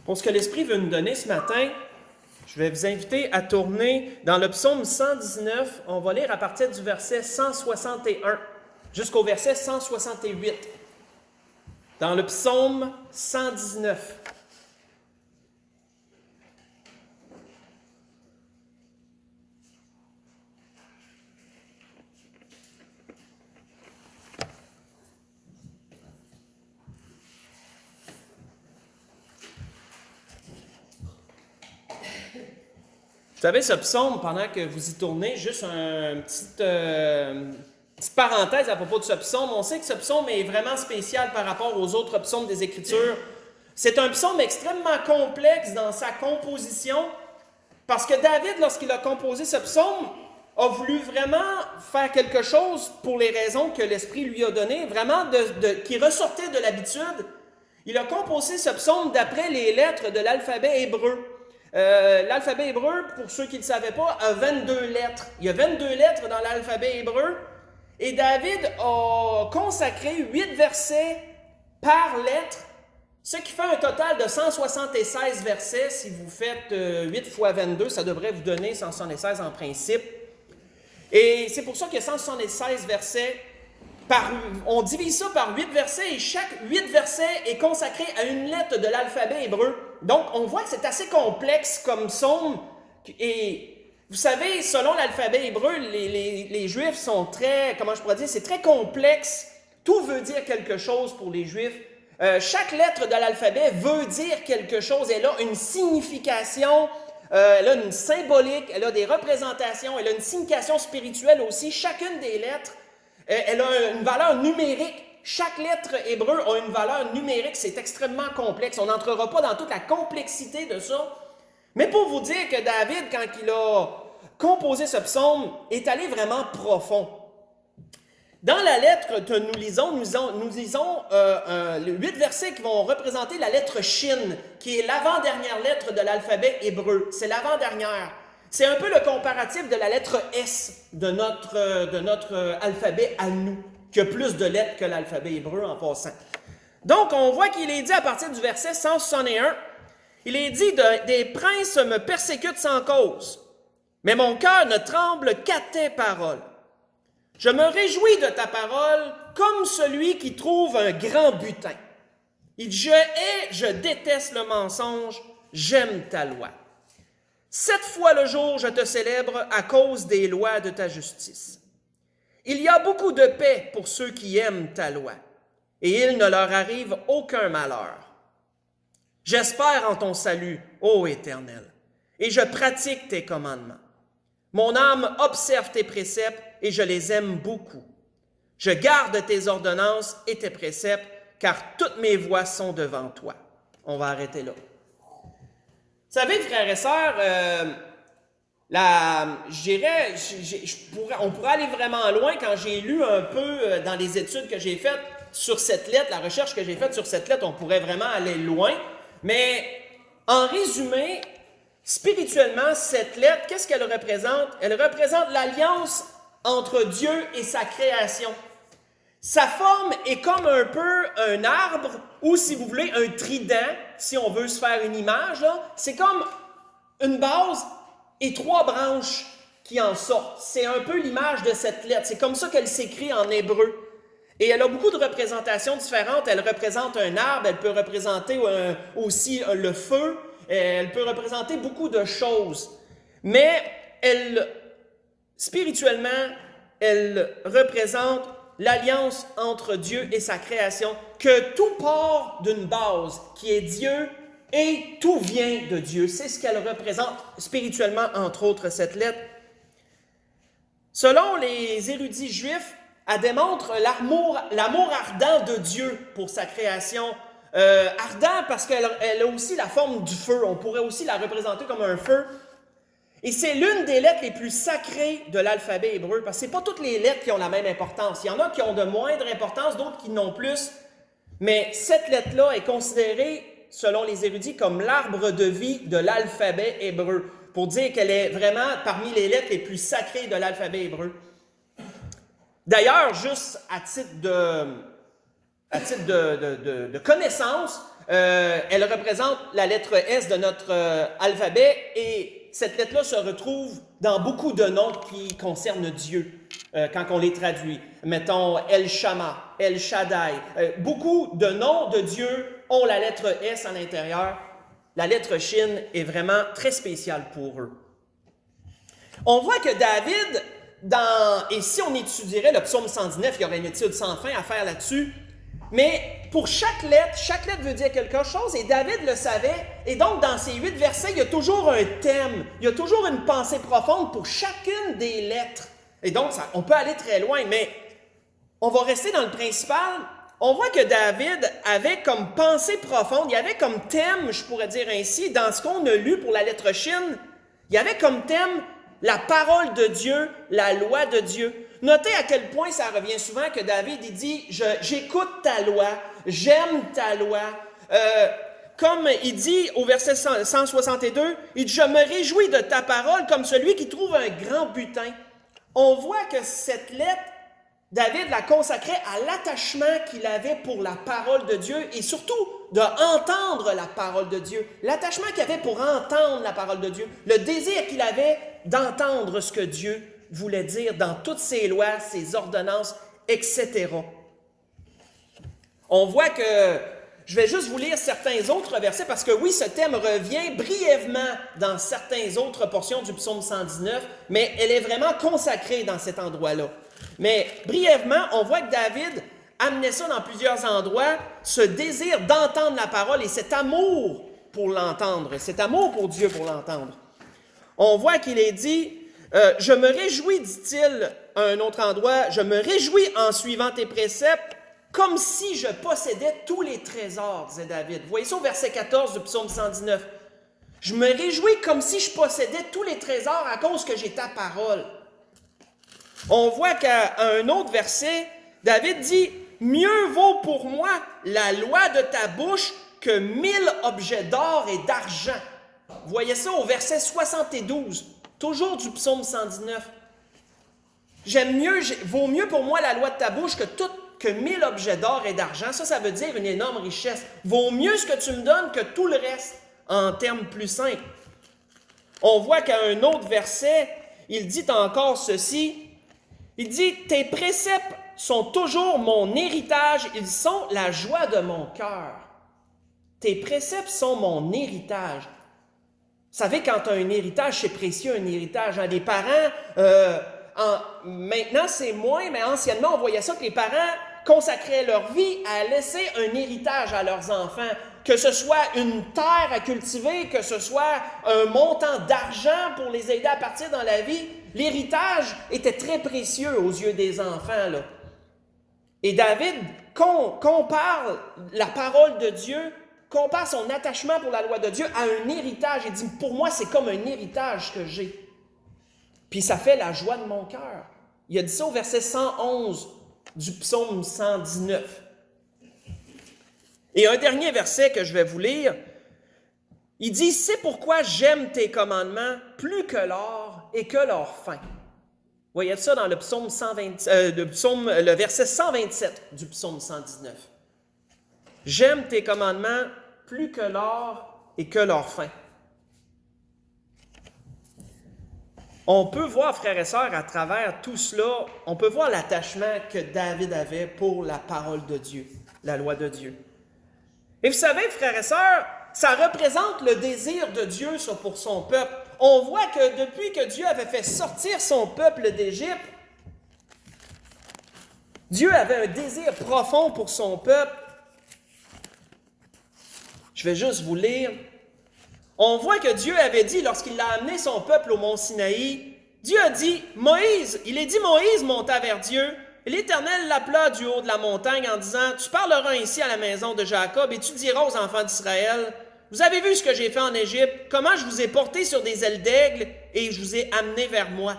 Pour ce que l'Esprit veut nous donner ce matin, je vais vous inviter à tourner dans le psaume 119. On va lire à partir du verset 161 jusqu'au verset 168. Dans le psaume 119. Vous savez, ce psaume, pendant que vous y tournez, juste une petite parenthèse à propos de ce psaume. On sait que ce psaume est vraiment spécial par rapport aux autres psaumes des Écritures. C'est un psaume extrêmement complexe dans sa composition, parce que David, lorsqu'il a composé ce psaume, a voulu vraiment faire quelque chose pour les raisons que l'Esprit lui a données, vraiment qui ressortait de l'habitude. Il a composé ce psaume d'après les lettres de l'alphabet hébreu. L'alphabet hébreu, pour ceux qui ne le savaient pas, a 22 lettres. Il y a 22 lettres dans l'alphabet hébreu. Et David a consacré 8 versets par lettre, ce qui fait un total de 176 versets. Si vous faites 8 fois 22, ça devrait vous donner 176 en principe. Et c'est pour ça qu'il y a 176 versets. On divise ça par 8 versets et chaque 8 versets est consacré à une lettre de l'alphabet hébreu. Donc, on voit que c'est assez complexe comme psaume. Et vous savez, selon l'alphabet hébreu, les Juifs sont très, comment je pourrais dire, c'est très complexe. Tout veut dire quelque chose pour les Juifs. Chaque lettre de l'alphabet veut dire quelque chose. Elle a une signification, elle a une symbolique, elle a des représentations, elle a une signification spirituelle aussi. Chacune des lettres, elle a une valeur numérique. Chaque lettre hébreu a une valeur numérique. C'est extrêmement complexe. On n'entrera pas dans toute la complexité de ça. Mais pour vous dire que David, quand il a composé ce psaume, est allé vraiment profond. Dans la lettre que nous lisons 8 versets qui vont représenter la lettre Shin, qui est l'avant-dernière lettre de l'alphabet hébreu. C'est l'avant-dernière. C'est un peu le comparatif de la lettre S de notre alphabet à nous, qui a plus de lettres que l'alphabet hébreu en passant. Donc, on voit qu'il est dit à partir du verset 161, il est dit « Des princes me persécutent sans cause, mais mon cœur ne tremble qu'à tes paroles. Je me réjouis de ta parole comme celui qui trouve un grand butin. Je déteste le mensonge, j'aime ta loi. 7 fois le jour, je te célèbre à cause des lois de ta justice. Il y a beaucoup de paix pour ceux qui aiment ta loi, et il ne leur arrive aucun malheur. J'espère en ton salut, ô Éternel, et je pratique tes commandements. Mon âme observe tes préceptes, et je les aime beaucoup. Je garde tes ordonnances et tes préceptes, car toutes mes voies sont devant toi. » On va arrêter là. Vous savez, frères et sœurs, on pourrait aller vraiment loin quand j'ai lu un peu dans les études que j'ai faites sur cette lettre, la recherche que j'ai faite sur cette lettre, on pourrait vraiment aller loin. Mais en résumé, spirituellement, cette lettre, qu'est-ce qu'elle représente? Elle représente l'alliance entre Dieu et sa création. Sa forme est comme un peu un arbre ou, si vous voulez, un trident, si on veut se faire une image. C'est comme une base et 3 branches qui en sortent. C'est un peu l'image de cette lettre. C'est comme ça qu'elle s'écrit en hébreu. Et elle a beaucoup de représentations différentes. Elle représente un arbre, elle peut représenter aussi le feu, elle peut représenter beaucoup de choses. Mais spirituellement, elle représente l'alliance entre Dieu et sa création, que tout part d'une base qui est Dieu et tout vient de Dieu. C'est ce qu'elle représente spirituellement, entre autres, cette lettre. Selon les érudits juifs, elle démontre l'amour ardent de Dieu pour sa création. Ardent parce qu'elle a aussi la forme du feu. On pourrait aussi la représenter comme un feu. Et c'est l'une des lettres les plus sacrées de l'alphabet hébreu, parce que ce n'est pas toutes les lettres qui ont la même importance. Il y en a qui ont de moindre importance, d'autres qui n'ont plus. Mais cette lettre-là est considérée, selon les érudits, comme l'arbre de vie de l'alphabet hébreu, pour dire qu'elle est vraiment parmi les lettres les plus sacrées de l'alphabet hébreu. D'ailleurs, juste à titre de connaissance, Elle représente la lettre S de notre alphabet et cette lettre-là se retrouve dans beaucoup de noms qui concernent Dieu quand on les traduit. Mettons El Shammah, El Shaddai. Beaucoup de noms de Dieu ont la lettre S à l'intérieur. La lettre Shin est vraiment très spéciale pour eux. On voit que David, et si on étudierait le psaume 119, il y aurait une étude sans fin à faire là-dessus, mais pour chaque lettre veut dire quelque chose et David le savait. Et donc, dans ces 8 versets, il y a toujours un thème, il y a toujours une pensée profonde pour chacune des lettres. Et donc, on peut aller très loin, mais on va rester dans le principal. On voit que David avait comme pensée profonde, il y avait comme thème, je pourrais dire ainsi, dans ce qu'on a lu pour la lettre Shin, il y avait comme thème la parole de Dieu, la loi de Dieu. Notez à quel point ça revient souvent que David il dit « J'écoute ta loi, j'aime ta loi ». Comme il dit au verset 162, il dit « Je me réjouis de ta parole comme celui qui trouve un grand butin ». On voit que cette lettre, David la consacrait à l'attachement qu'il avait pour la parole de Dieu et surtout d'entendre la parole de Dieu. L'attachement qu'il avait pour entendre la parole de Dieu. Le désir qu'il avait d'entendre ce que Dieu voulait dire dans toutes ses lois, ses ordonnances, etc. On voit que, je vais juste vous lire certains autres versets parce que oui, ce thème revient brièvement dans certaines autres portions du psaume 119, mais elle est vraiment consacrée dans cet endroit-là. Mais brièvement, on voit que David amenait ça dans plusieurs endroits, ce désir d'entendre la parole et cet amour pour l'entendre, cet amour pour Dieu pour l'entendre. On voit qu'il est dit, je me réjouis, dit-il à un autre endroit, je me réjouis en suivant tes préceptes, comme si je possédais tous les trésors, disait David. Vous voyez ça au verset 14 du psaume 119. Je me réjouis comme si je possédais tous les trésors à cause que j'ai ta parole. On voit qu'à un autre verset, David dit, mieux vaut pour moi la loi de ta bouche que 1000 objets d'or et d'argent. Vous voyez ça au verset 72, toujours du psaume 119. Vaut mieux pour moi la loi de ta bouche que 1000 objets d'or et d'argent. Ça veut dire une énorme richesse. Vaut mieux ce que tu me donnes que tout le reste, en termes plus simples. On voit qu'à un autre verset, il dit encore ceci. Il dit, tes préceptes sont toujours mon héritage, ils sont la joie de mon cœur. Tes préceptes sont mon héritage. Vous savez, quand tu as un héritage, c'est précieux, un héritage. Des parents, maintenant c'est moins, mais anciennement, on voyait ça que les parents consacraient leur vie à laisser un héritage à leurs enfants. Que ce soit une terre à cultiver, que ce soit un montant d'argent pour les aider à partir dans la vie, l'héritage était très précieux aux yeux des enfants, là. Et David compare la parole de Dieu, compare son attachement pour la loi de Dieu à un héritage. Il dit, pour moi, c'est comme un héritage que j'ai. Puis ça fait la joie de mon cœur. Il a dit ça au verset 111 du psaume 119. Et un dernier verset que je vais vous lire, il dit, c'est pourquoi j'aime tes commandements plus que l'or et que leur fin. Vous voyez ça dans le psaume le verset 127 du psaume 119. J'aime tes commandements plus que l'or et que leur fin. On peut voir, frères et sœurs, à travers tout cela, on peut voir l'attachement que David avait pour la parole de Dieu, la loi de Dieu. Et vous savez, frères et sœurs, ça représente le désir de Dieu pour son peuple. On voit que depuis que Dieu avait fait sortir son peuple d'Égypte, Dieu avait un désir profond pour son peuple. Je vais juste vous lire. On voit que Dieu avait dit, lorsqu'il a amené son peuple au mont Sinaï, Dieu a dit, Moïse monta vers Dieu, et l'Éternel l'appela du haut de la montagne en disant, tu parleras ainsi à la maison de Jacob, et tu diras aux enfants d'Israël, vous avez vu ce que j'ai fait en Égypte, comment je vous ai porté sur des ailes d'aigle, et je vous ai amené vers moi.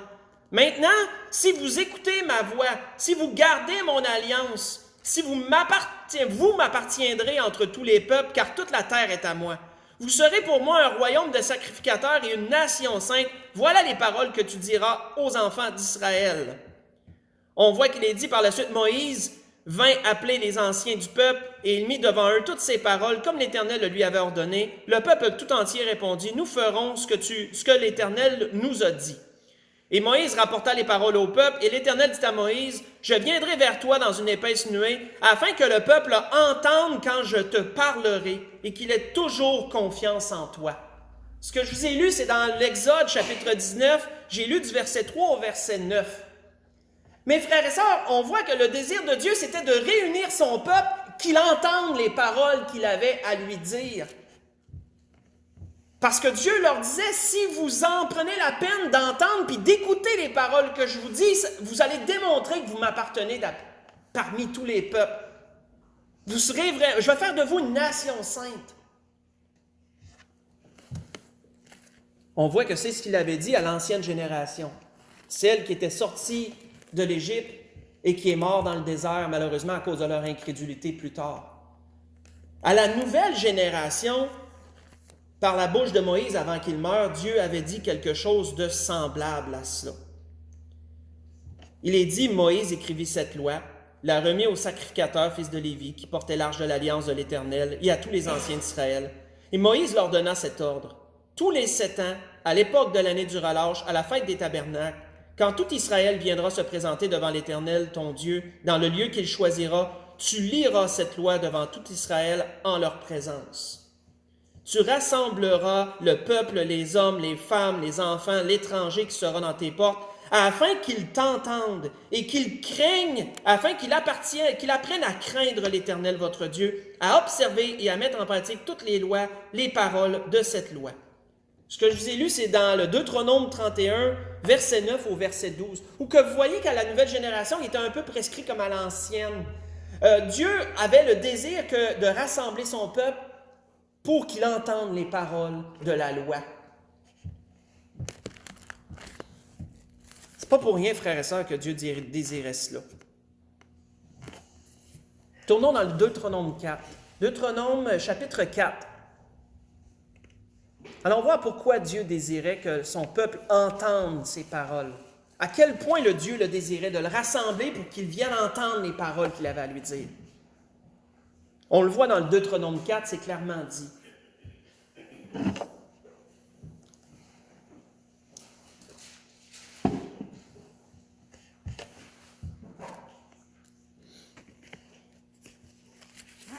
Maintenant, si vous écoutez ma voix, si vous gardez mon alliance, si vous m'appartiendrez entre tous les peuples, car toute la terre est à moi. Vous serez pour moi un royaume de sacrificateurs et une nation sainte. Voilà les paroles que tu diras aux enfants d'Israël. On voit qu'il est dit par la suite, Moïse vint appeler les anciens du peuple, et il mit devant eux toutes ces paroles, comme l'Éternel le lui avait ordonné. Le peuple tout entier répondit, « Nous ferons ce que l'Éternel nous a dit. » Et Moïse rapporta les paroles au peuple, et l'Éternel dit à Moïse, « Je viendrai vers toi dans une épaisse nuée, afin que le peuple entende quand je te parlerai, et qu'il ait toujours confiance en toi. » Ce que je vous ai lu, c'est dans l'Exode, chapitre 19, j'ai lu du verset 3 au verset 9. Mes frères et sœurs, on voit que le désir de Dieu, c'était de réunir son peuple, qu'il entende les paroles qu'il avait à lui dire. Parce que Dieu leur disait, si vous en prenez la peine d'entendre puis d'écouter les paroles que je vous dis, vous allez démontrer que vous m'appartenez parmi tous les peuples. Vous serez vrai, je vais faire de vous une nation sainte. On voit que c'est ce qu'il avait dit à l'ancienne génération, celle qui était sortie de l'Égypte et qui est morte dans le désert, malheureusement, à cause de leur incrédulité plus tard. À la nouvelle génération, par la bouche de Moïse avant qu'il meure, Dieu avait dit quelque chose de semblable à cela. Il est dit, Moïse écrivit cette loi, l'a remis au sacrificateur, fils de Lévi, qui portait l'arche de l'Alliance de l'Éternel, et à tous les anciens d'Israël. Et Moïse leur donna cet ordre. Tous les 7 ans, à l'époque de l'année du relâche, à la fête des tabernacles, quand tout Israël viendra se présenter devant l'Éternel, ton Dieu, dans le lieu qu'il choisira, tu liras cette loi devant tout Israël en leur présence. Tu rassembleras le peuple, les hommes, les femmes, les enfants, l'étranger qui sera dans tes portes, afin qu'ils t'entendent et qu'ils craignent, afin qu'ils apprennent à craindre l'Éternel votre Dieu, à observer et à mettre en pratique toutes les lois, les paroles de cette loi. Ce que je vous ai lu, c'est dans le Deutéronome 31, verset 9 au verset 12, où que vous voyez qu'à la nouvelle génération, il était un peu prescrit comme à l'ancienne. Dieu avait le désir de rassembler son peuple pour qu'il entende les paroles de la loi. C'est pas pour rien, frères et sœurs, que Dieu désirait cela. Tournons dans le Deutéronome 4. Deutéronome chapitre 4. Allons voir pourquoi Dieu désirait que son peuple entende ses paroles. À quel point Dieu le désirait de le rassembler pour qu'il vienne entendre les paroles qu'il avait à lui dire. On le voit dans le Deutéronome 4, c'est clairement dit.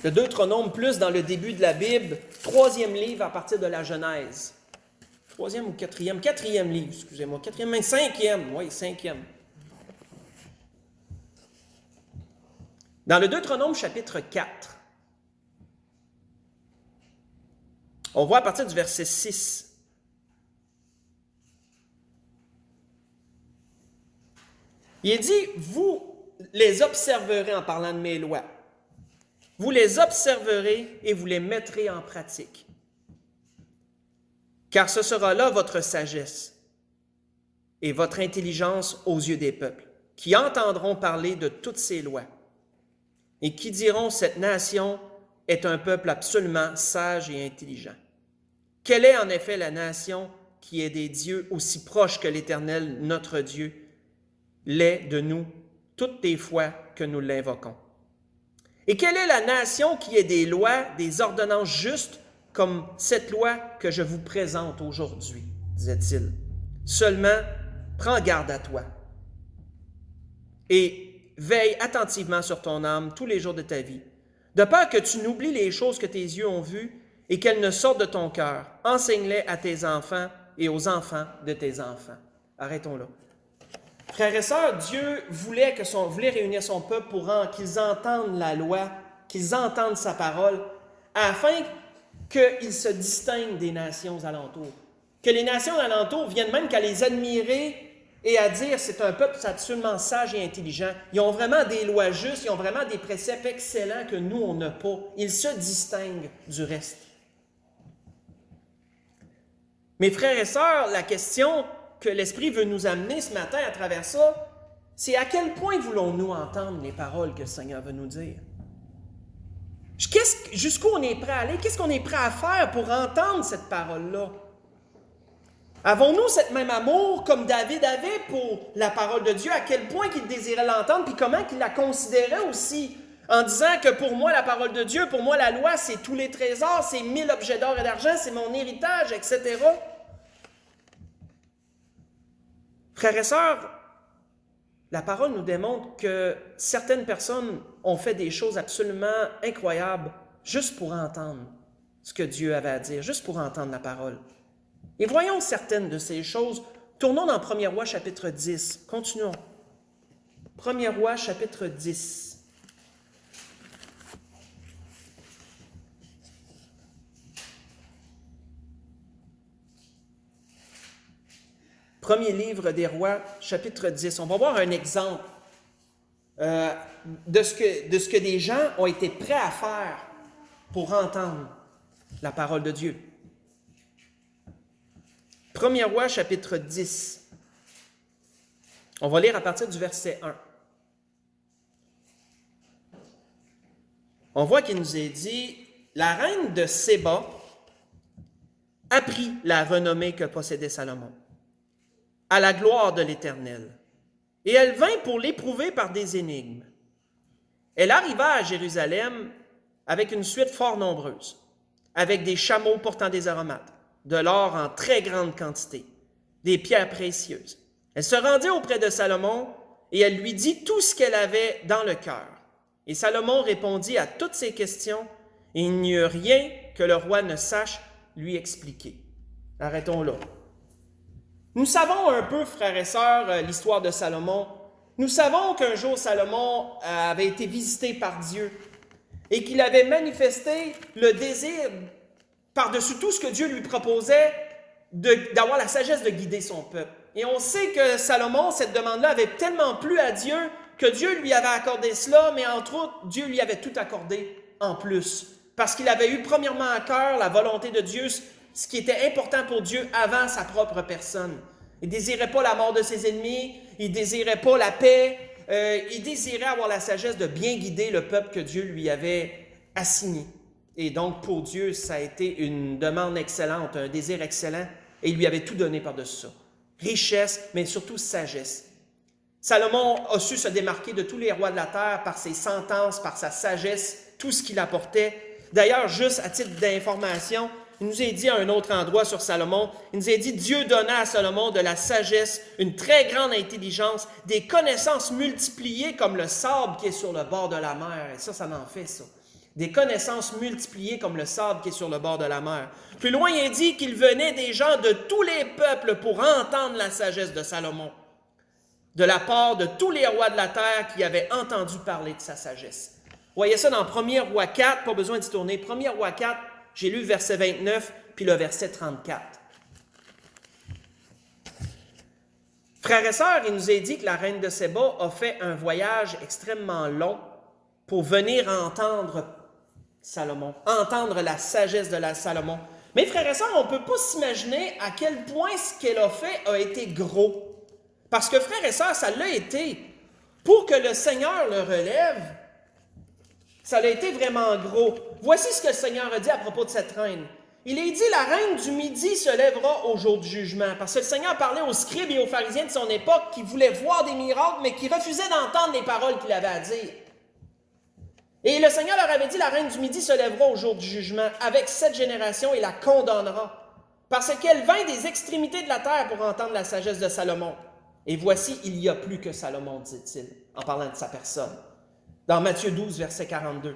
Le Deutéronome, plus dans le début de la Bible, 3e livre à partir de la Genèse. 3e ou 4e? 4e livre, excusez-moi. 4e, même 5e. Oui, 5e. Dans le Deutéronome chapitre 4, on voit à partir du verset 6. Il est dit, vous les observerez en parlant de mes lois. Vous les observerez et vous les mettrez en pratique. Car ce sera là votre sagesse et votre intelligence aux yeux des peuples, qui entendront parler de toutes ces lois et qui diront, cette nation est un peuple absolument sage et intelligent. Quelle est en effet la nation qui est des dieux aussi proches que l'Éternel, notre Dieu, l'est de nous toutes les fois que nous l'invoquons? Et quelle est la nation qui ait des lois, des ordonnances justes, comme cette loi que je vous présente aujourd'hui, disait-il. Seulement, prends garde à toi et veille attentivement sur ton âme tous les jours de ta vie, de peur que tu n'oublies les choses que tes yeux ont vues et qu'elles ne sortent de ton cœur. Enseigne-les à tes enfants et aux enfants de tes enfants. Arrêtons là. Frères et sœurs, Dieu voulait réunir son peuple pour qu'ils entendent la loi, qu'ils entendent sa parole, afin qu'ils se distinguent des nations alentours. Que les nations alentours viennent même qu'à les admirer et à dire c'est un peuple absolument sage et intelligent. Ils ont vraiment des lois justes, ils ont vraiment des préceptes excellents que nous, on n'a pas. Ils se distinguent du reste. Mes frères et sœurs, la question que l'Esprit veut nous amener ce matin à travers ça, c'est à quel point voulons-nous entendre les paroles que le Seigneur veut nous dire? Jusqu'où on est prêt à aller? Qu'est-ce qu'on est prêt à faire pour entendre cette parole-là? Avons-nous cette même amour comme David avait pour la parole de Dieu, à quel point qu'il désirait l'entendre, puis comment qu'il la considérait aussi, en disant que pour moi, la parole de Dieu, pour moi, la loi, c'est tous les trésors, c'est 1000 objets d'or et d'argent, c'est mon héritage, etc. Frères et sœurs, la parole nous démontre que certaines personnes ont fait des choses absolument incroyables juste pour entendre ce que Dieu avait à dire, juste pour entendre la parole. Et voyons certaines de ces choses. Tournons dans 1er Roi, chapitre 10. Continuons. 1er Roi, chapitre 10. Premier livre des Rois, chapitre 10. On va voir un exemple de ce que des gens ont été prêts à faire pour entendre la parole de Dieu. Premier Roi, chapitre 10. On va lire à partir du verset 1. On voit qu'il nous est dit, la reine de Séba apprit la renommée que possédait Salomon, à la gloire de l'Éternel. Et elle vint pour l'éprouver par des énigmes. Elle arriva à Jérusalem avec une suite fort nombreuse, avec des chameaux portant des aromates, de l'or en très grande quantité, des pierres précieuses. Elle se rendit auprès de Salomon et elle lui dit tout ce qu'elle avait dans le cœur. Et Salomon répondit à toutes ses questions et il n'y eut rien que le roi ne sache lui expliquer. Arrêtons là. Nous savons un peu, frères et sœurs, l'histoire de Salomon. Nous savons qu'un jour, Salomon avait été visité par Dieu et qu'il avait manifesté le désir, par-dessus tout ce que Dieu lui proposait, d'avoir la sagesse de guider son peuple. Et on sait que Salomon, cette demande-là, avait tellement plu à Dieu que Dieu lui avait accordé cela, mais entre autres, Dieu lui avait tout accordé en plus. Parce qu'il avait eu premièrement à cœur la volonté de Dieu, ce qui était important pour Dieu avant sa propre personne. Il ne désirait pas la mort de ses ennemis, il ne désirait pas la paix, il désirait avoir la sagesse de bien guider le peuple que Dieu lui avait assigné. Et donc, pour Dieu, ça a été une demande excellente, un désir excellent, et il lui avait tout donné par-dessus ça. Richesse, mais surtout sagesse. Salomon a su se démarquer de tous les rois de la terre par ses sentences, par sa sagesse, tout ce qu'il apportait. D'ailleurs, juste à titre d'information, il nous est dit à un autre endroit sur Salomon, il nous est dit, Dieu donna à Salomon de la sagesse, une très grande intelligence, des connaissances multipliées comme le sable qui est sur le bord de la mer. Et ça en fait ça. Des connaissances multipliées comme le sable qui est sur le bord de la mer. Plus loin, il est dit qu'il venait des gens de tous les peuples pour entendre la sagesse de Salomon, de la part de tous les rois de la terre qui avaient entendu parler de sa sagesse. Vous voyez ça dans 1er Roi 4, pas besoin d'y tourner. 1er Roi 4, j'ai lu le verset 29, puis le verset 34. Frères et sœurs, il nous est dit que la reine de Séba a fait un voyage extrêmement long pour venir entendre Salomon, entendre la sagesse de la Salomon. Mais frères et sœurs, on ne peut pas s'imaginer à quel point ce qu'elle a fait a été gros. Parce que frères et sœurs, ça l'a été. Pour que le Seigneur le relève, ça a été vraiment gros. Voici ce que le Seigneur a dit à propos de cette reine. Il est dit, la reine du Midi se lèvera au jour du jugement. Parce que le Seigneur parlait aux scribes et aux pharisiens de son époque qui voulaient voir des miracles, mais qui refusaient d'entendre les paroles qu'il avait à dire. Et le Seigneur leur avait dit, la reine du Midi se lèvera au jour du jugement avec cette génération et la condamnera. Parce qu'elle vint des extrémités de la terre pour entendre la sagesse de Salomon. Et voici, il y a plus que Salomon, dit-il, en parlant de sa personne. Dans Matthieu 12, verset 42.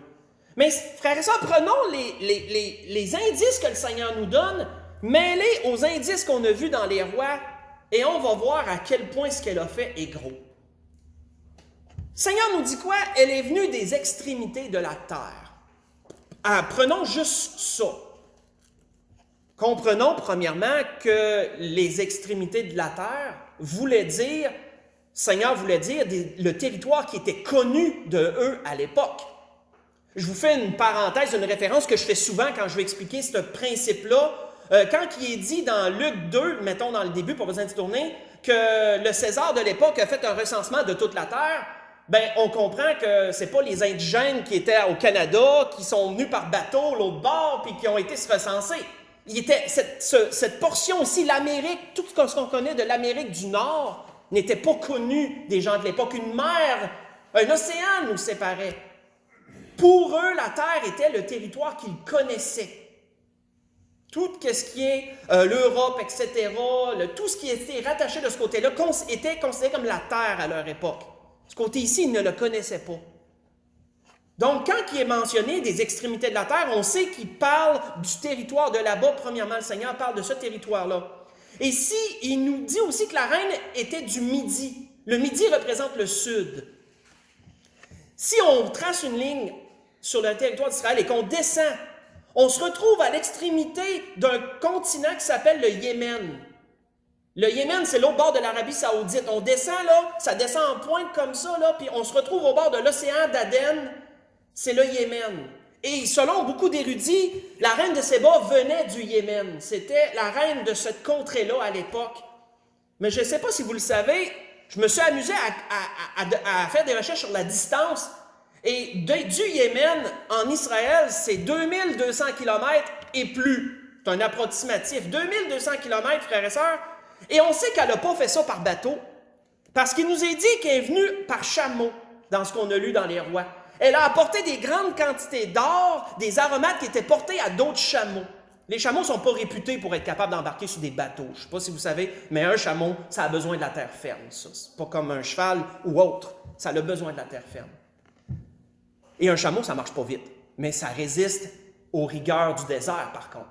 Mais frères et sœurs, prenons les indices que le Seigneur nous donne, mêlés aux indices qu'on a vus dans les rois, et on va voir à quel point ce qu'elle a fait est gros. Le Seigneur nous dit quoi? Elle est venue des extrémités de la terre. Ah, prenons juste ça. Comprenons premièrement que les extrémités de la terre voulaient dire, Seigneur voulait dire le territoire qui était connu de eux à l'époque. Je vous fais une parenthèse, une référence que je fais souvent quand je vais expliquer ce principe-là. Quand il est dit dans Luc 2, mettons dans le début, pas besoin de tourner, que le César de l'époque a fait un recensement de toute la terre, ben on comprend que c'est pas les indigènes qui étaient au Canada, qui sont venus par bateau l'autre bord, puis qui ont été se recenser. cette portion aussi, l'Amérique, tout ce qu'on connaît de l'Amérique du Nord, n'était pas connu des gens de l'époque. Une mer, un océan nous séparait. Pour eux, la terre était le territoire qu'ils connaissaient. Tout ce qui est l'Europe, etc., tout ce qui était rattaché de ce côté-là était considéré comme la terre à leur époque. Ce côté ici, ils ne le connaissaient pas. Donc, quand il est mentionné des extrémités de la terre, on sait qu'il parle du territoire de là-bas. Premièrement, le Seigneur parle de ce territoire-là. Et ici, il nous dit aussi que la reine était du Midi. Le Midi représente le sud. Si on trace une ligne sur le territoire d'Israël et qu'on descend, on se retrouve à l'extrémité d'un continent qui s'appelle le Yémen. Le Yémen, c'est l'autre bord de l'Arabie Saoudite. On descend là, ça descend en pointe comme ça, là, puis on se retrouve au bord de l'océan d'Aden. C'est le Yémen. Et selon beaucoup d'érudits, la reine de Séba venait du Yémen. C'était la reine de cette contrée-là à l'époque. Mais je ne sais pas si vous le savez, je me suis amusé à faire des recherches sur la distance. Et du Yémen en Israël, c'est 2200 km et plus. C'est un approximatif. 2200 km, frères et sœurs. Et on sait qu'elle n'a pas fait ça par bateau. Parce qu'il nous est dit qu'elle est venue par chameau, dans ce qu'on a lu dans les Rois. Elle a apporté des grandes quantités d'or, des aromates qui étaient portés à d'autres chameaux. Les chameaux ne sont pas réputés pour être capables d'embarquer sur des bateaux. Je ne sais pas si vous savez, mais un chameau, ça a besoin de la terre ferme. Ça. C'est pas comme un cheval ou autre. Ça a besoin de la terre ferme. Et un chameau, ça ne marche pas vite. Mais ça résiste aux rigueurs du désert, par contre.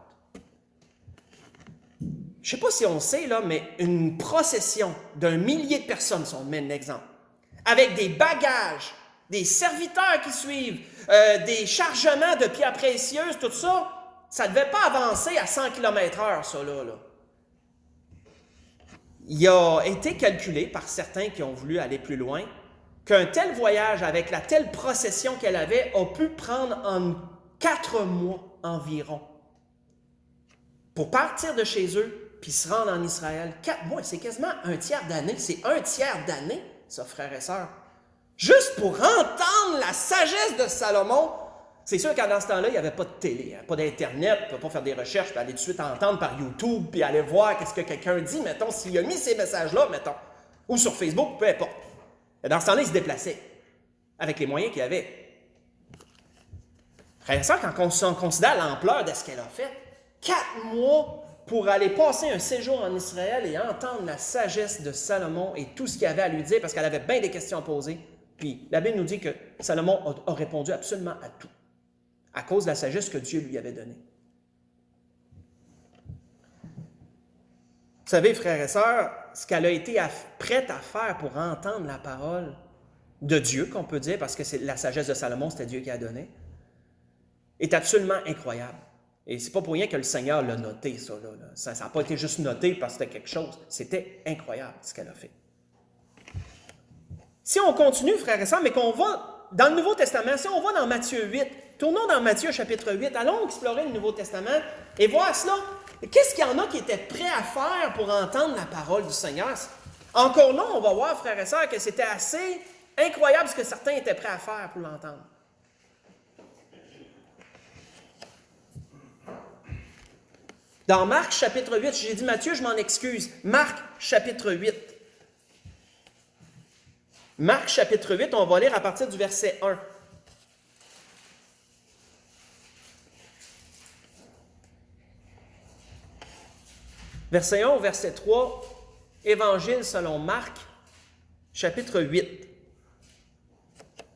Je ne sais pas si on sait, là, mais une procession d'un millier de personnes, si on met un exemple, avec des bagages, des serviteurs qui suivent, des chargements de pierres précieuses, tout ça, ça ne devait pas avancer à 100 km/h, ça là. Il a été calculé par certains qui ont voulu aller plus loin qu'un tel voyage avec la telle procession qu'elle avait a pu prendre en 4 mois environ pour partir de chez eux puis se rendre en Israël. 4 mois, c'est quasiment un tiers d'année. C'est un tiers d'année, ça, frères et sœurs. Juste pour entendre la sagesse de Salomon. C'est sûr qu'à dans ce temps-là, il n'y avait pas de télé, pas d'Internet, on ne peut pas faire des recherches, puis aller tout de suite entendre par YouTube, puis aller voir qu'est-ce que quelqu'un dit, mettons, s'il a mis ces messages-là, mettons, ou sur Facebook, peu importe. Et dans ce temps-là, il se déplaçait, avec les moyens qu'il avait. Frère et sœur, quand on considère l'ampleur de ce qu'elle a fait, 4 mois pour aller passer un séjour en Israël et entendre la sagesse de Salomon et tout ce qu'il avait à lui dire, parce qu'elle avait bien des questions à poser. Puis la Bible nous dit que Salomon a répondu absolument à tout, à cause de la sagesse que Dieu lui avait donnée. Vous savez, frères et sœurs, ce qu'elle a été prête à faire pour entendre la parole de Dieu, qu'on peut dire, parce que c'est la sagesse de Salomon, c'était Dieu qui a donné, est absolument incroyable. Et c'est pas pour rien que le Seigneur l'a noté, ça. Ça n'a pas été juste noté parce que c'était quelque chose. C'était incroyable ce qu'elle a fait. Si on continue, frères et sœurs, mais qu'on va dans le Nouveau Testament, si on va dans Matthieu 8, tournons dans Matthieu chapitre 8, allons explorer le Nouveau Testament et voir cela. Qu'est-ce qu'il y en a qui étaient prêts à faire pour entendre la parole du Seigneur? Encore là, on va voir, frères et sœurs, que c'était assez incroyable ce que certains étaient prêts à faire pour l'entendre. Dans Marc chapitre 8, j'ai dit Matthieu, je m'en excuse. Marc chapitre 8. Marc chapitre 8, on va lire à partir du verset 1. Verset 1 au verset 3, Évangile selon Marc, chapitre 8.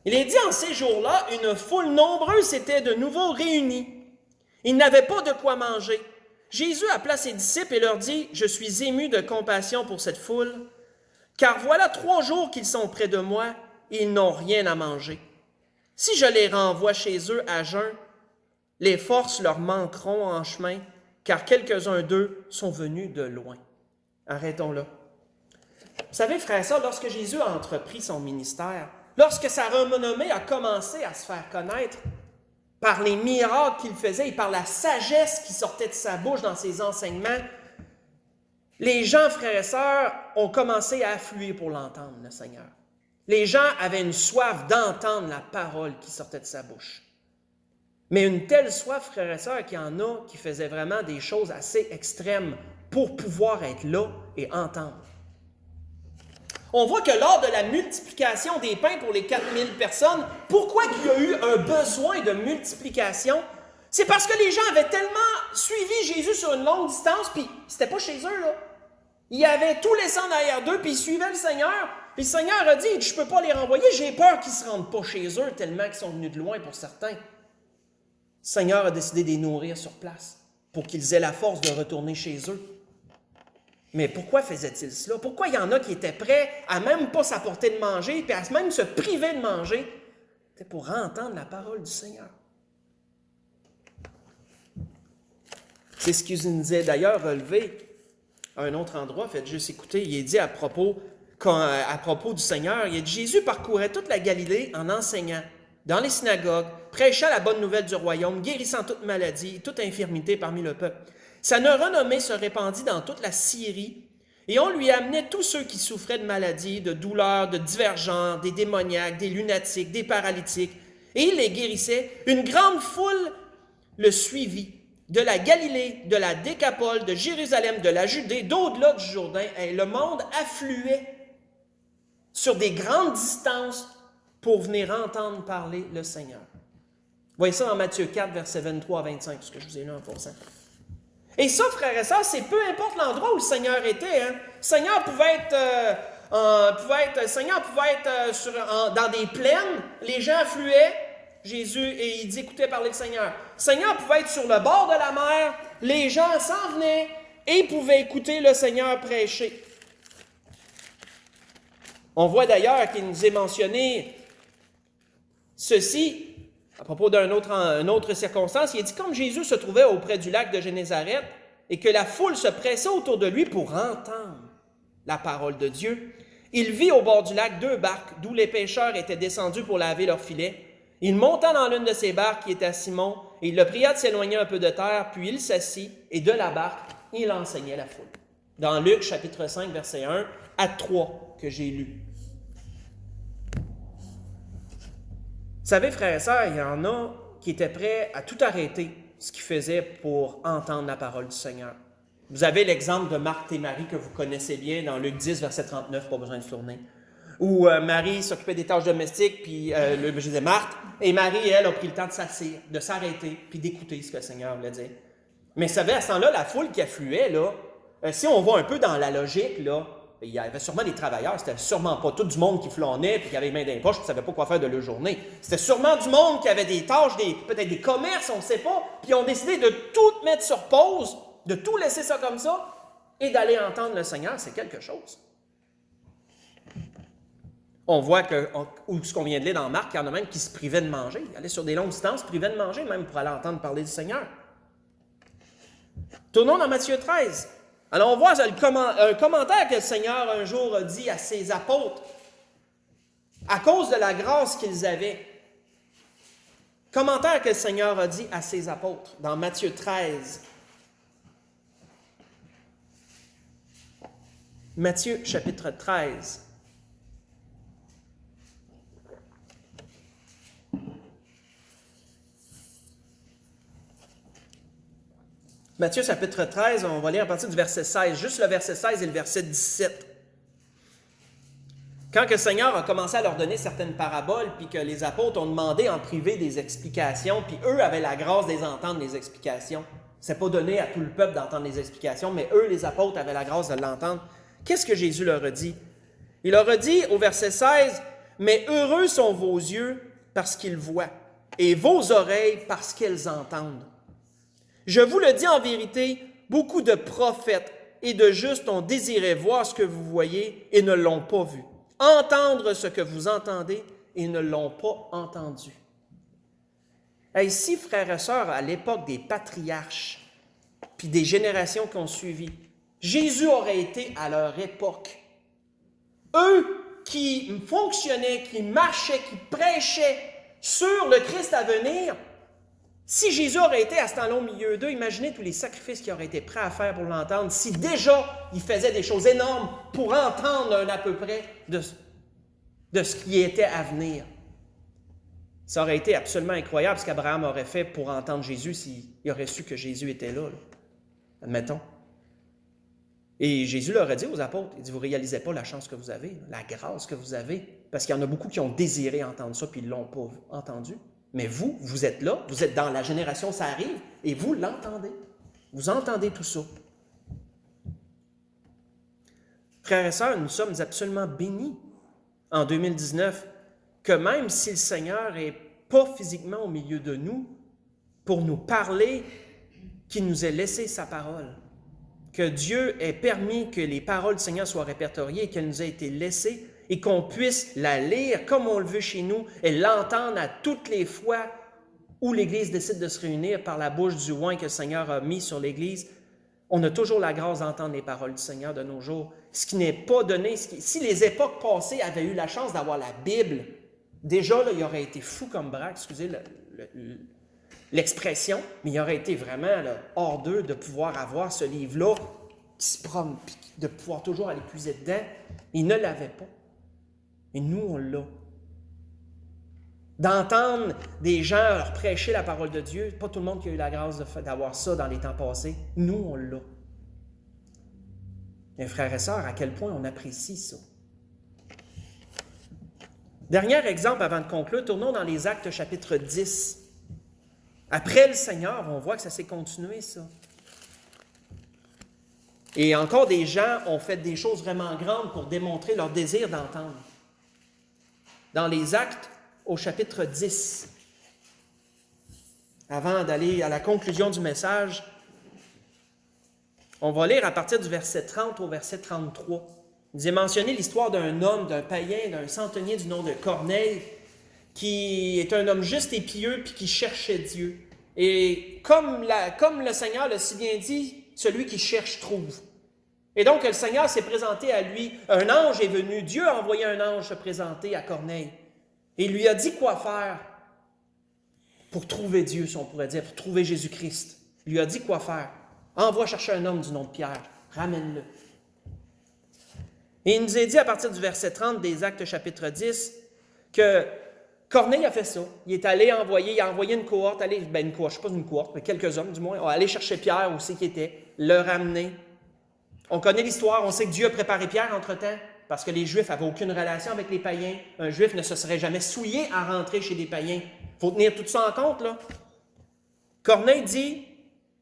Il est dit en ces jours-là, une foule nombreuse s'était de nouveau réunie. Ils n'avaient pas de quoi manger. Jésus appela ses disciples et leur dit, « Je suis ému de compassion pour cette foule, car voilà 3 jours qu'ils sont près de moi et ils n'ont rien à manger. Si je les renvoie chez eux à jeun, les forces leur manqueront en chemin, car quelques-uns d'eux sont venus de loin. » Arrêtons là. Vous savez, frères et sœurs, lorsque Jésus a entrepris son ministère, lorsque sa renommée a commencé à se faire connaître, par les miracles qu'il faisait et par la sagesse qui sortait de sa bouche dans ses enseignements, les gens, frères et sœurs, ont commencé à affluer pour l'entendre, le Seigneur. Les gens avaient une soif d'entendre la parole qui sortait de sa bouche. Mais une telle soif, frères et sœurs, qu'il y en a qui faisaient vraiment des choses assez extrêmes pour pouvoir être là et entendre. On voit que lors de la multiplication des pains pour les 4000 personnes, pourquoi il y a eu un besoin de multiplication? C'est parce que les gens avaient tellement suivi Jésus sur une longue distance, puis c'était pas chez eux, là. Ils avaient tout laissé en arrière d'eux, puis ils suivaient le Seigneur. Puis le Seigneur a dit, je ne peux pas les renvoyer, j'ai peur qu'ils ne se rendent pas chez eux, tellement qu'ils sont venus de loin pour certains. Le Seigneur a décidé de les nourrir sur place, pour qu'ils aient la force de retourner chez eux. Mais pourquoi faisait-il cela? Pourquoi il y en a qui étaient prêts à même pas s'apporter de manger, puis à même se priver de manger? C'était pour entendre la parole du Seigneur. C'est ce qu'il nous est d'ailleurs relevé à un autre endroit. Faites juste écouter, il est dit à propos du Seigneur, il est dit, Jésus parcourait toute la Galilée en enseignant dans les synagogues, prêchant la bonne nouvelle du royaume, guérissant toute maladie, toute infirmité parmi le peuple. Sa renommée se répandit dans toute la Syrie, et on lui amenait tous ceux qui souffraient de maladies, de douleurs, de divers genres, des démoniaques, des lunatiques, des paralytiques, et il les guérissait. Une grande foule le suivit, de la Galilée, de la Décapole, de Jérusalem, de la Judée, d'au-delà du Jourdain. Et le monde affluait sur des grandes distances pour venir entendre parler le Seigneur. Vous voyez ça dans Matthieu 4, versets 23 à 25, ce que je vous ai lu en passant. Et ça, frères et sœurs, c'est peu importe l'endroit où le Seigneur était. Hein. Le Seigneur pouvait être dans des plaines, les gens affluaient, Jésus, et ils écoutaient parler le Seigneur. Le Seigneur pouvait être sur le bord de la mer, les gens s'en venaient et ils pouvaient écouter le Seigneur prêcher. On voit d'ailleurs qu'il nous est mentionné ceci, à propos d'une autre circonstance, il est dit, comme Jésus se trouvait auprès du lac de Génézareth et que la foule se pressait autour de lui pour entendre la parole de Dieu, il vit au bord du lac 2 barques d'où les pêcheurs étaient descendus pour laver leurs filets. Il monta dans l'une de ces barques qui était à Simon, et il le pria de s'éloigner un peu de terre, puis il s'assit, et de la barque, il enseignait la foule. Dans Luc, chapitre 5, verset 1 à 3, que j'ai lu. Vous savez, frères et sœurs, il y en a qui étaient prêts à tout arrêter ce qu'ils faisaient pour entendre la parole du Seigneur. Vous avez l'exemple de Marthe et Marie que vous connaissez bien dans Luc 10, verset 39, pas besoin de tourner. Où Marie s'occupait des tâches domestiques, puis je disais Marthe, et Marie, elle, a pris le temps de s'asseoir, de s'arrêter, puis d'écouter ce que le Seigneur voulait dire. Mais vous savez, à ce temps-là, la foule qui affluait, là, si on va un peu dans la logique, là, il y avait sûrement des travailleurs, c'était sûrement pas tout du monde qui flânait, puis qui avait les mains dans les poches, puis qui ne savait pas quoi faire de leur journée. C'était sûrement du monde qui avait des tâches, peut-être des commerces, on ne sait pas, puis ils ont décidé de tout mettre sur pause, de tout laisser ça comme ça, et d'aller entendre le Seigneur, c'est quelque chose. On voit ce qu'on vient de lire dans Marc, il y en a même qui se privaient de manger. Ils allaient sur des longues distances, se privaient de manger, même pour aller entendre parler du Seigneur. Tournons dans Matthieu 13. Alors, on voit un commentaire que le Seigneur un jour a dit à ses apôtres, à cause de la grâce qu'ils avaient. Commentaire que le Seigneur a dit à ses apôtres, dans Matthieu 13. Matthieu, chapitre 13. Matthieu chapitre 13, on va lire à partir du verset 16, juste le verset 16 et le verset 17. Quand que le Seigneur a commencé à leur donner certaines paraboles, puis que les apôtres ont demandé en privé des explications, puis eux avaient la grâce de les entendre, les explications. C'est pas donné à tout le peuple d'entendre les explications, mais eux, les apôtres, avaient la grâce de l'entendre. Qu'est-ce que Jésus leur a dit? Il leur a dit au verset 16, « Mais heureux sont vos yeux parce qu'ils voient, et vos oreilles parce qu'elles entendent. Je vous le dis en vérité, beaucoup de prophètes et de justes ont désiré voir ce que vous voyez et ne l'ont pas vu, entendre ce que vous entendez et ne l'ont pas entendu. » Ici, frères et sœurs, à l'époque des patriarches, puis des générations qui ont suivi, Jésus aurait été à leur époque. Eux qui fonctionnaient, qui marchaient, qui prêchaient sur le Christ à venir, si Jésus aurait été à ce temps-là au milieu d'eux, imaginez tous les sacrifices qu'il aurait été prêt à faire pour l'entendre, si déjà il faisait des choses énormes pour entendre un à peu près de ce qui était à venir. Ça aurait été absolument incroyable ce qu'Abraham aurait fait pour entendre Jésus s'il aurait su que Jésus était là. Admettons. Et Jésus leur a dit aux apôtres, il dit, vous ne réalisez pas la chance que vous avez, la grâce que vous avez, parce qu'il y en a beaucoup qui ont désiré entendre ça, puis ils ne l'ont pas entendu. Mais vous, vous êtes là, vous êtes dans la génération, ça arrive, et vous l'entendez. Vous entendez tout ça. Frères et sœurs, nous sommes absolument bénis en 2019, que même si le Seigneur n'est pas physiquement au milieu de nous, pour nous parler, qu'il nous ait laissé sa parole. Que Dieu ait permis que les paroles du Seigneur soient répertoriées et qu'elles nous aient été laissées et qu'on puisse la lire comme on le veut chez nous et l'entendre à toutes les fois où l'Église décide de se réunir par la bouche du oint que le Seigneur a mis sur l'Église. On a toujours la grâce d'entendre les paroles du Seigneur de nos jours. Ce qui n'est pas donné, si les époques passées avaient eu la chance d'avoir la Bible, déjà, là, il aurait été fou comme braque, excusez l'expression, mais il aurait été vraiment là, hors d'eux de pouvoir avoir ce livre-là qui se promène, de pouvoir toujours aller puiser dedans. Ils ne l'avaient pas. Et nous, on l'a. D'entendre des gens leur prêcher la parole de Dieu, pas tout le monde qui a eu la grâce d'avoir ça dans les temps passés. Nous, on l'a. Mes frères et sœurs, à quel point on apprécie ça. Dernier exemple avant de conclure, tournons dans les Actes chapitre 10. Après le Seigneur, on voit que ça s'est continué, ça. Et encore des gens ont fait des choses vraiment grandes pour démontrer leur désir d'entendre. Dans les Actes, au chapitre 10, avant d'aller à la conclusion du message, on va lire à partir du verset 30 au verset 33. Il nous est mentionné l'histoire d'un homme, d'un païen, d'un centenier du nom de Corneille, qui est un homme juste et pieux, puis qui cherchait Dieu. Et comme le Seigneur l'a si bien dit, celui qui cherche trouve. Et donc le Seigneur s'est présenté à lui, un ange est venu, Dieu a envoyé un ange se présenter à Corneille. Et il lui a dit quoi faire pour trouver Dieu, si on pourrait dire, pour trouver Jésus-Christ. Il lui a dit quoi faire. Envoie chercher un homme du nom de Pierre, ramène-le. Et il nous est dit à partir du verset 30 des Actes chapitre 10 que Corneille a fait ça. Il est allé envoyer, il a envoyé une cohorte, une cohorte, je ne sais pas une cohorte, mais quelques hommes du moins, ont allé chercher Pierre où c'est qu'il était, le ramener. On connaît l'histoire, on sait que Dieu a préparé Pierre entre-temps, parce que les Juifs n'avaient aucune relation avec les païens. Un Juif ne se serait jamais souillé à rentrer chez des païens. Il faut tenir tout ça en compte, là. Corneille dit,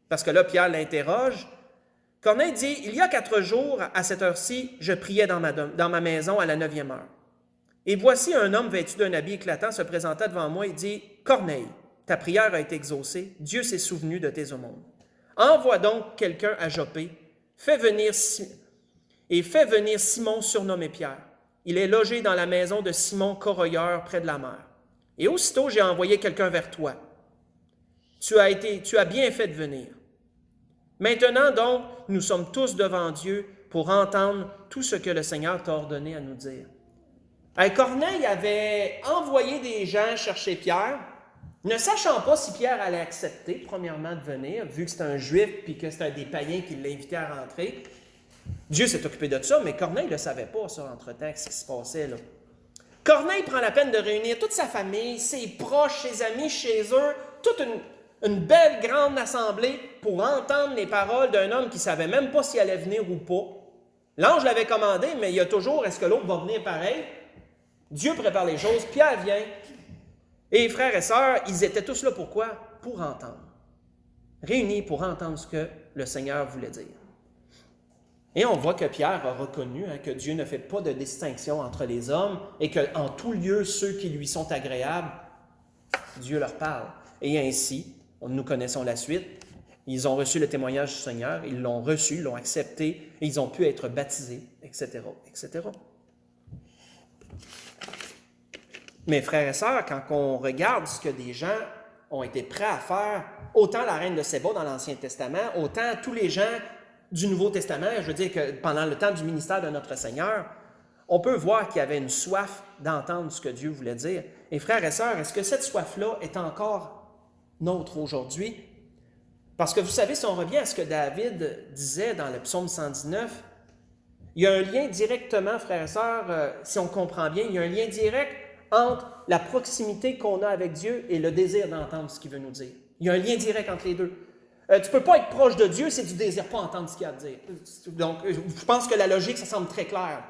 parce que là, Pierre l'interroge, Corneille dit, « Il y a 4 jours, à cette heure-ci, je priais dans ma maison à la 9e heure. Et voici un homme vêtu d'un habit éclatant se présenta devant moi et dit, « Corneille, ta prière a été exaucée, Dieu s'est souvenu de tes aumônes. Envoie donc quelqu'un à Joppé, fais venir Simon surnommé Pierre. Il est logé dans la maison de Simon Corroyeur près de la mer. Et aussitôt j'ai envoyé quelqu'un vers toi. Tu as bien fait de venir. Maintenant donc, nous sommes tous devant Dieu pour entendre tout ce que le Seigneur t'a ordonné à nous dire. » Corneille avait envoyé des gens chercher Pierre, ne sachant pas si Pierre allait accepter, premièrement, de venir, vu que c'est un Juif puis que c'est un des païens qui l'invitait à rentrer. Dieu s'est occupé de ça, mais Corneille ne le savait pas, ça, entre-temps, ce qui se passait là. Corneille prend la peine de réunir toute sa famille, ses proches, ses amis chez eux, toute une belle grande assemblée pour entendre les paroles d'un homme qui ne savait même pas s'il allait venir ou pas. L'ange l'avait commandé, mais il y a toujours, est-ce que l'autre va venir pareil? Dieu prépare les choses, Pierre vient. Et frères et sœurs, ils étaient tous là pourquoi? Pour entendre. Réunis pour entendre ce que le Seigneur voulait dire. Et on voit que Pierre a reconnu que Dieu ne fait pas de distinction entre les hommes et qu'en tout lieu, ceux qui lui sont agréables, Dieu leur parle. Et ainsi, nous connaissons la suite. Ils ont reçu le témoignage du Seigneur, ils l'ont reçu, ils l'ont accepté, et ils ont pu être baptisés, etc., etc. Mes frères et sœurs, quand on regarde ce que des gens ont été prêts à faire, autant la reine de Séba dans l'Ancien Testament, autant tous les gens du Nouveau Testament, je veux dire que pendant le temps du ministère de notre Seigneur, on peut voir qu'il y avait une soif d'entendre ce que Dieu voulait dire. Et frères et sœurs, est-ce que cette soif-là est encore nôtre aujourd'hui? Parce que vous savez, si on revient à ce que David disait dans le psaume 119, il y a un lien directement, frères et sœurs, si on comprend bien, il y a un lien direct entre la proximité qu'on a avec Dieu et le désir d'entendre ce qu'il veut nous dire. Il y a un lien direct entre les deux. Tu ne peux pas être proche de Dieu si tu ne désires pas entendre ce qu'il a à dire. Donc, je pense que la logique, ça semble très clair.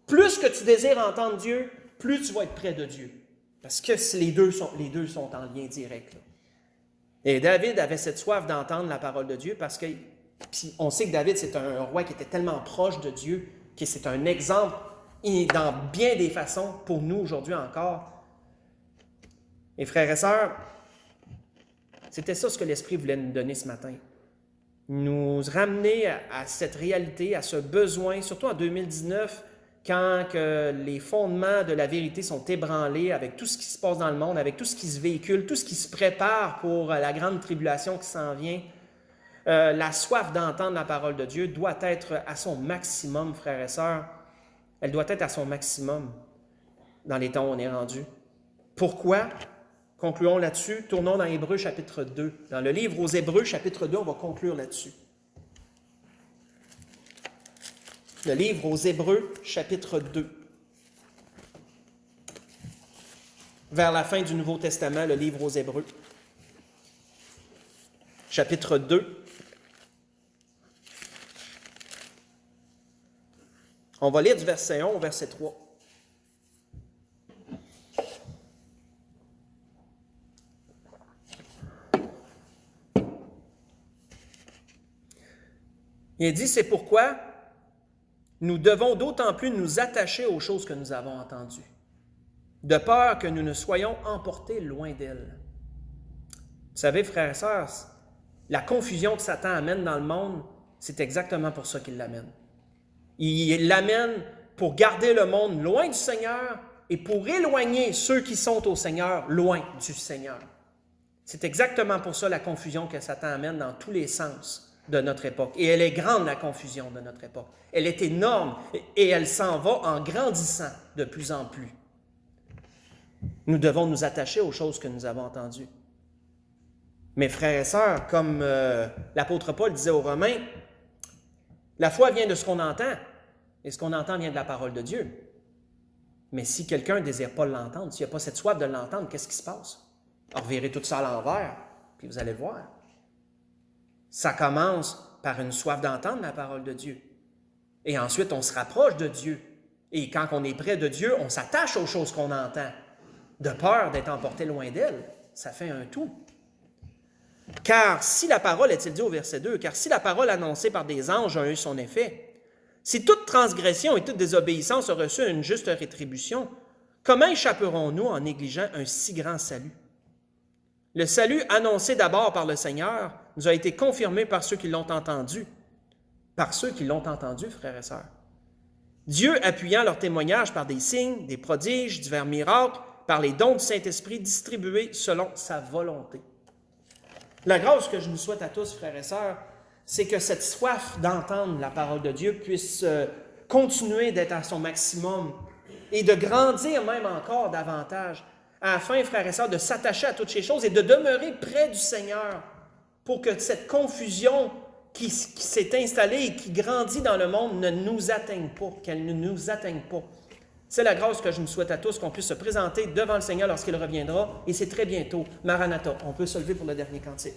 Plus que tu désires entendre Dieu, plus tu vas être près de Dieu. Parce que les deux sont en lien direct. Là. Et David avait cette soif d'entendre la parole de Dieu parce que, puis on sait que David, c'est un roi qui était tellement proche de Dieu, que c'est un exemple dans bien des façons pour nous aujourd'hui encore. Et frères et sœurs, c'était ça ce que l'Esprit voulait nous donner ce matin. Nous ramener à cette réalité, à ce besoin, surtout en 2019, quand que les fondements de la vérité sont ébranlés avec tout ce qui se passe dans le monde, avec tout ce qui se véhicule, tout ce qui se prépare pour la grande tribulation qui s'en vient. La soif d'entendre la parole de Dieu doit être à son maximum, frères et sœurs. Elle doit être à son maximum dans les temps où on est rendu. Pourquoi? Concluons là-dessus. Tournons dans Hébreux chapitre 2. Dans le livre aux Hébreux chapitre 2, on va conclure là-dessus. Le livre aux Hébreux chapitre 2. Vers la fin du Nouveau Testament, le livre aux Hébreux. Chapitre 2. On va lire du verset 1 au verset 3. Il dit, c'est pourquoi nous devons d'autant plus nous attacher aux choses que nous avons entendues, de peur que nous ne soyons emportés loin d'elles. Vous savez, frères et sœurs, la confusion que Satan amène dans le monde, c'est exactement pour ça qu'il l'amène. Il l'amène pour garder le monde loin du Seigneur et pour éloigner ceux qui sont au Seigneur loin du Seigneur. C'est exactement pour ça la confusion que Satan amène dans tous les sens de notre époque. Et elle est grande, la confusion de notre époque. Elle est énorme et elle s'en va en grandissant de plus en plus. Nous devons nous attacher aux choses que nous avons entendues. Mes frères et sœurs, comme l'apôtre Paul disait aux Romains, la foi vient de ce qu'on entend, et ce qu'on entend vient de la parole de Dieu. Mais si quelqu'un ne désire pas l'entendre, s'il n'y a pas cette soif de l'entendre, qu'est-ce qui se passe? Alors, revirez tout ça à l'envers, puis vous allez le voir. Ça commence par une soif d'entendre la parole de Dieu. Et ensuite, on se rapproche de Dieu. Et quand on est près de Dieu, on s'attache aux choses qu'on entend, de peur d'être emporté loin d'elle. Ça fait un tout. Car si la parole, est-il dit au verset 2, car si la parole annoncée par des anges a eu son effet, si toute transgression et toute désobéissance a reçu une juste rétribution, comment échapperons-nous en négligeant un si grand salut? Le salut annoncé d'abord par le Seigneur nous a été confirmé par ceux qui l'ont entendu. Par ceux qui l'ont entendu, frères et sœurs. Dieu appuyant leur témoignage par des signes, des prodiges, divers miracles, par les dons du Saint-Esprit distribués selon sa volonté. La grâce que je nous souhaite à tous, frères et sœurs, c'est que cette soif d'entendre la parole de Dieu puisse continuer d'être à son maximum et de grandir même encore davantage, afin, frères et sœurs, de s'attacher à toutes ces choses et de demeurer près du Seigneur pour que cette confusion qui s'est installée et qui grandit dans le monde ne nous atteigne pas, qu'elle ne nous atteigne pas. C'est la grâce que je nous souhaite à tous, qu'on puisse se présenter devant le Seigneur lorsqu'il reviendra, et c'est très bientôt. Maranatha, on peut se lever pour le dernier cantique.